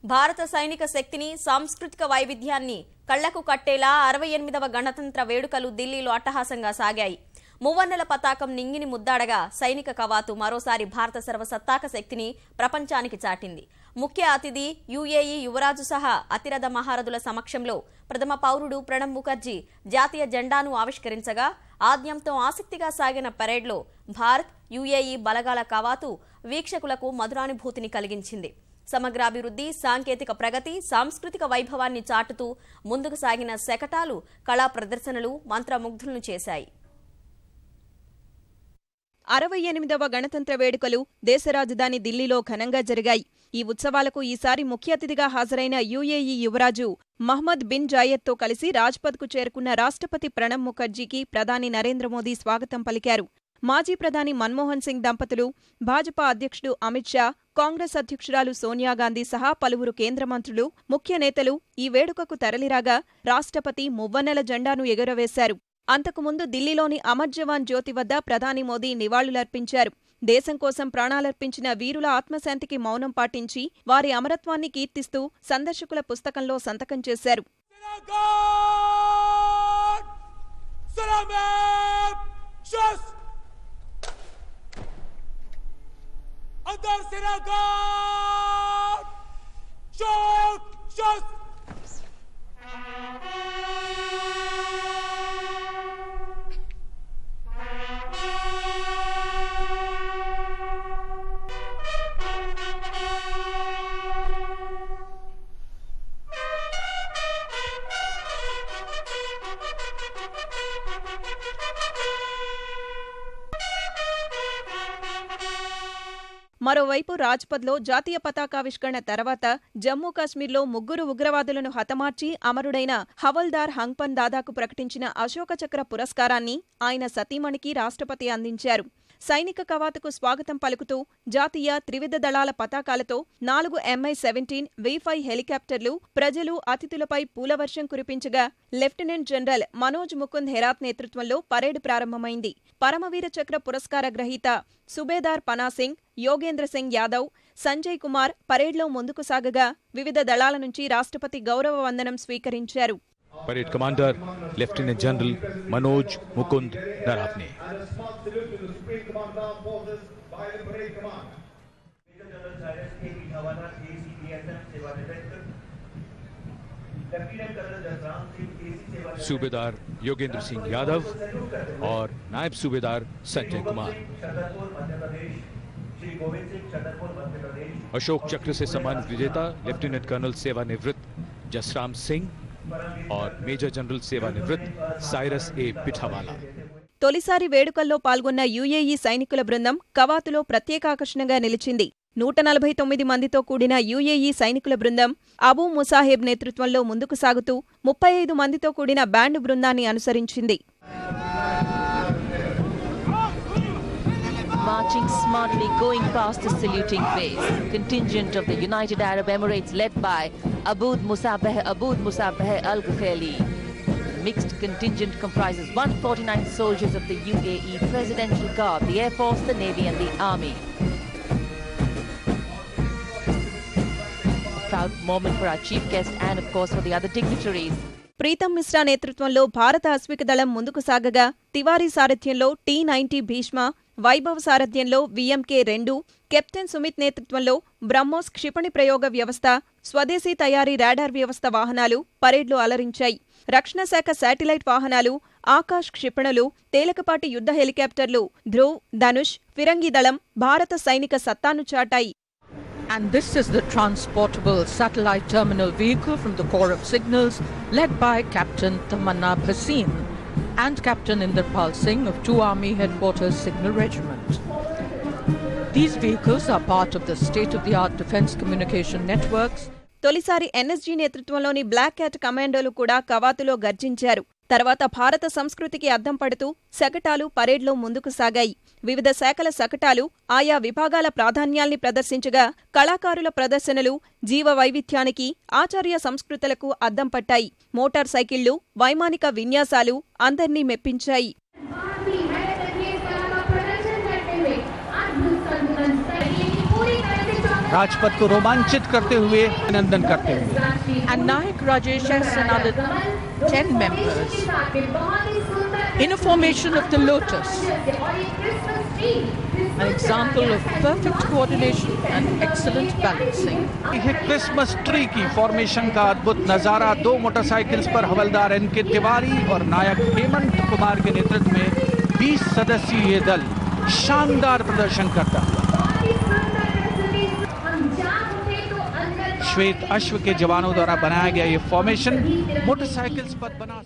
భారత సైనిక శక్తిని, సాంస్కృతిక వైవిధ్యాన్ని కళ్లకు కట్టేలా 68వ గణతంత్ర వేడుకలు ఢిల్లీలో అట్టహాసంగా సాగాయి. మువ్వన్నెల పతాకం నింగిని ముద్దాడగా సైనిక కవాతు మరోసారి భారత సర్వసత్తాక శక్తిని ప్రపంచానికి చాటింది. ముఖ్య అతిథి యుఏఈ యువరాజు సహా అతిరథ మహారథుల సమక్షంలో ప్రథమ పౌరుడు ప్రణబ్ ముఖర్జీ జాతీయ జెండాను ఆవిష్కరించగా ఆద్యంతో ఆసక్తిగా సాగిన పరేడ్లో భారత్, యుఏఈ బలగాల కవాతు వీక్షకులకు మధురానుభూతిని కలిగించింది. సమగ్రాభివృద్ధి, సాంకేతిక ప్రగతి, సాంస్కృతిక వైభవాన్ని చాటుతూ ముందుకు సాగిన శకటాలు, కళా ప్రదర్శనలు మంత్రముగ్ధులను చేశాయి. 68వ గణతంత్ర వేడుకలు దేశ రాజధాని ఢిల్లీలో ఘనంగా జరిగాయి. ఈ ఉత్సవాలకు ఈసారి ముఖ్య అతిథిగా హాజరైన యుఏఈ యువరాజు మహ్మద్ బిన్ జాయద్తో కలిసి రాజ్పథ్కు చేరుకున్న రాష్ట్రపతి ప్రణబ్ ముఖర్జీకి ప్రధాని నరేంద్ర మోదీ స్వాగతం పలికారు. మాజీ ప్రధాని మన్మోహన్ సింగ్ దంపతులు, భాజపా అధ్యక్షుడు అమిత్ షా, కాంగ్రెస్ అధ్యక్షురాలు సోనియాగాంధీ సహా పలువురు కేంద్ర మంత్రులు, ముఖ్య నేతలు ఈ వేడుకకు తరలిరాగా రాష్ట్రపతి మువ్వన్నెల జెండాను ఎగురవేశారు. అంతకుముందు ఢిల్లీలోని అమర్ జవాన్ జ్యోతి వద్ద ప్రధాని మోదీ నివాళులర్పించారు. దేశం కోసం ప్రాణాలర్పించిన వీరుల ఆత్మశాంతికి మౌనం పాటించి వారి అమరత్వాన్ని కీర్తిస్తూ సందర్శకుల పుస్తకంలో సంతకం చేశారు. మరోవైపు రాజ్పథ్లో జాతీయ పతాకావిష్కరణ తర్వాత జమ్మూ కాశ్మీర్లో 3 ఉగ్రవాదులను హతమార్చి అమరుడైన హవల్దార్ హంగ్పన్ దాదాకు ప్రకటించిన అశోక చక్ర పురస్కారాన్ని ఆయన సతీమణికి రాష్ట్రపతి అందించారు. సైనిక కవాతుకు స్వాగతం పలుకుతూ జాతీయ త్రివిధ దళాల పతాకాలతో 4 MI-17 V5 హెలికాప్టర్లు ప్రజలు, అతిథులపై పూలవర్షం కురిపించగా లెఫ్టినెంట్ జనరల్ మనోజ్ ముకుంద్ హెరాత్ నేతృత్వంలో పరేడ్ ప్రారంభమైంది. పరమవీర చక్ర పురస్కార గ్రహీత సుబేదార్ పనాసింగ్, యోగేంద్ర సింగ్ యాదవ్, సంజయ్ కుమార్ పరేడ్లో ముందుకు సాగగా వివిధ దళాల నుంచి రాష్ట్రపతి గౌరవ వందనం స్వీకరించారు. Parade commander lieutenant general Manoj Mukund Naravane. सूबेदार योगेंद्र सिंह यादव और नायब सूबेदार संजय कुमार। अशोक चक्र से सम्मानित विजेता लेफ्टिनेंट कर्नल सेवानिवृत्त जसराम सिंह और मेजर जनरल सेवानिवृत्त साइरस ए पिठावाला। తొలిసారి వేడుకల్లో పాల్గొన్న యుఏఈ సైనికుల బృందం కవాతులో ప్రత్యేక ఆకర్షణగా నిలిచింది. 149 మందితో కూడిన యుఏఈ సైనికుల బృందం అబూ ముసాహెబ్ నేతృత్వంలో ముందుకు సాగుతూ 35 మందితో కూడిన బ్యాండ్ బృందాన్ని అనుసరించింది. Marching smartly, going past the saluting phase. Contingent of the United Arab Emirates led by Aboud Musabeh Al Ghali. Mixed contingent comprises 149 soldiers of the UAE Presidential Guard, the Air Force, the Navy and the Army. A proud moment for our chief guest and of course for the other dignitaries. Pritam Mishra నేతృత్వంలో భారత అశ్విక దళం ముందుకు సాగగా తివారీ సారథ్యంలో T-90 Bhishma, Vaibhav సారథ్యంలో VMK-2, captain Sumit నేతృత్వంలో బ్రహ్మోస్ క్షిపణి ప్రయోగ వ్యవస్థ, స్వదేశీ తయారీ రాడార్ వ్యవస్థ వాహనాలు పరేడ్లో అలరించాయి. రక్షణ శాఖ శాటిలైట్ వాహనాలు, ఆకాశ్ క్షిపణులు, తేలికపాటి యుద్ధ హెలికాప్టర్లు ధ్రువ్, ధనుష్, ఫిరంగి దళం భారత సైనిక సత్తాను చాటాయి. And this is the transportable satellite terminal vehicle from the Corps of Signals led by Captain Tamanna Bhasin and Captain Inderpal Singh of 2 Army Headquarters Signal Regiment. These vehicles are part of the state-of-the-art defense communication networks. తొలిసారి NSG నేతృత్వంలోని black cat కమాండోలు కూడా కవాతులో గర్జించారు. తర్వాత భారత సంస్కృతికి అద్దం పడుతూ శకటాలు పరేడ్లో ముందుకు సాగాయి. వివిధ శాఖల శకటాలు ఆయా విభాగాల ప్రాధాన్యాల్ని ప్రదర్శించగా కళాకారుల ప్రదర్శనలు జీవ వైవిధ్యానికి, ఆచార్య సంస్కృతులకు అద్దం పట్టాయి. మోటార్ సైకిళ్లు, వైమానిక విన్యాసాలు అందర్నీ మెప్పించాయి. पूरी तरह से राजपथ को रोमांचित करते हुए अभिनंदन करते हुए। And Nayak Rajesh and other 10 members in a formation of the lotus. An example of perfect coordination and excellent balancing. यह क्रिसमस ट्री की फॉर्मेशन का अद्भुत नजारा 2 मोटरसाइकिल्स पर हवलदार एनके तिवारी और नायक हेमंत कुमार के नेतृत्व में 20 सदस्यीय ये दल शानदार प्रदर्शन करता हुआ श्वेत अश्व के जवानों द्वारा बनाया गया ये फॉर्मेशन मोटरसाइकिल्स पर बना